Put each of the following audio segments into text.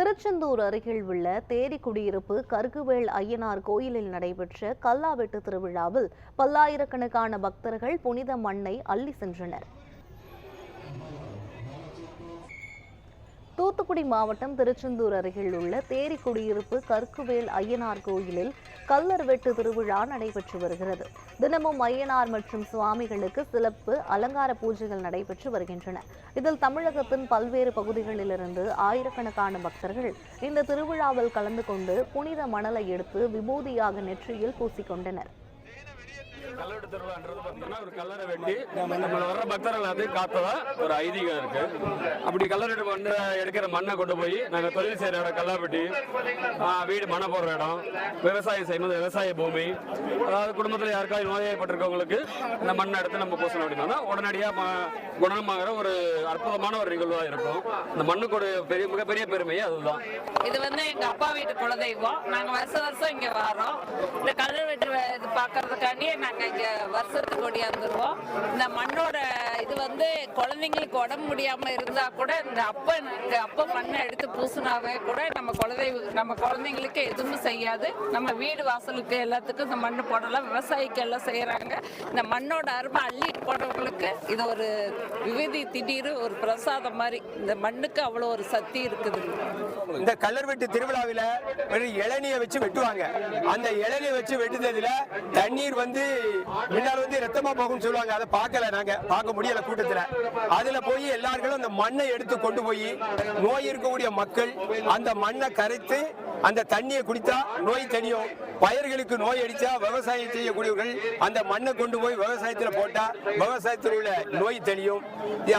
திருச்செந்தூர் அருகில் உள்ள தேரி குடியிருப்பு கருகுவேல் ஐயனார் கோயிலில் நடைபெற்ற கல்லாவெட்டு திருவிழாவில் பல்லாயிரக்கணக்கான பக்தர்கள் புனித மண்ணை அள்ளி சென்றனர். தூத்துக்குடி மாவட்டம் திருச்செந்தூர் அருகில் உள்ள தேரி குடியிருப்பு கருக்குவேல் ஐயனார் கோயிலில் கல்லர் வெட்டு திருவிழா நடைபெற்று வருகிறது. தினமும் ஐயனார் மற்றும் சுவாமிகளுக்கு சிறப்பு அலங்கார பூஜைகள் நடைபெற்று வருகின்றன. இதில் தமிழகத்தின் பல்வேறு பகுதிகளிலிருந்து ஆயிரக்கணக்கான பக்தர்கள் இந்த திருவிழாவில் கலந்து கொண்டு புனித மணலை எடுத்து விபூதியாக நெற்றியில் பூசிக்கொண்டனர். கல்லெட்டு திருவிழான்றது பார்த்தீங்கன்னா ஒரு கல்லறை வெட்டி நம்மள வர்ற பக்தர்கள் அது காத்ததா ஒரு ஐதீகம் இருக்கு. அப்படி கல்லறை மண்ணை எடுக்கிற மண்ணை கொண்டு போய் நாங்கள் தொழில் செய்கிற இடம் கல்லா வெட்டி வீடு மண்ணை போடுற இடம், விவசாயம் செய்யும்போது விவசாய பூமி, அதாவது குடும்பத்தில் யாருக்காவது நோய்வாய்ப்பட்டிருக்கவங்களுக்கு இந்த மண்ணை எடுத்து நம்ம பூசணும் அப்படின்னா உடனடியாக குணமாகிற ஒரு அற்புதமான ஒரு நிகழ்வாக இருக்கும். இந்த மண்ணுக்கு பெரிய மிகப்பெரிய பெருமையே அதுதான். இது வந்து எங்க அப்பா வீட்டு குலதெய்வம். நாங்க வருஷம் இங்க வரோம். இந்த கல்லறை வெட்டு இது பார்க்கறதுக்காண்டி நாங்க இங்க வருஷத்துக்கு ஓடியாந்துருவோம். இந்த மண்ணோட இது வந்து குழந்தைங்களுக்கு உடம்பு முடியாம இருந்தா கூட இந்த அப்ப மண்ணை எடுத்து பூசினாவே கூட நம்ம குழந்தைங்களுக்கு எதுவும் செய்யாது. நம்ம வீடு வாசலுக்கு எல்லாத்துக்கும் இந்த மண்ணு போடலாம். விவசாயிக்கு எல்லாம் செய்யறாங்க. இந்த மண்ணோட அருமை அள்ளி போடுறவங்களுக்கு இது ஒரு விபதி திடீர் ஒரு பிரசாதம் மாதிரி. இந்த மண்ணுக்கு அவ்வளவு ஒரு சக்தி இருக்குது. இந்த கல்லர் வெட்டு திருவிழாவில ஒரு இளநியை வச்சு வெட்டுவாங்க. அந்த இளநியை வச்சு வெட்டுறதுல தண்ணீர் வந்து முன்னால் வந்து ரத்தமா போகும்னு சொல்லுவாங்க. அதை நாங்க பார்க்க முடியல கூட்டத்துல. அதுல போய் எல்லார்களும் அந்த மண்ணை எடுத்து கொண்டு போய் நோய் இருக்கக்கூடிய மக்கள் அந்த மண்ணை கரைத்து அந்த தண்ணியை குடித்தா நோய் தனியும். பயிர்களுக்கு நோய் அடிச்சா விவசாயம் செய்யக்கூடியவர்கள் அந்த மண்ணை கொண்டு போய் விவசாயத்தில் போட்டா விவசாயத்தில் உள்ள நோய் தெளியும்.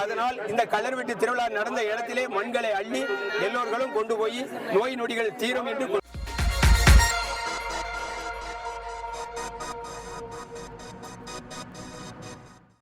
அதனால் இந்த கல்லர் வெட்டு திருவிழா நடந்த இடத்திலே மண்களை அள்ளி எல்லோர்களும் கொண்டு போய் நோய் நொடிகள் தீரும் என்று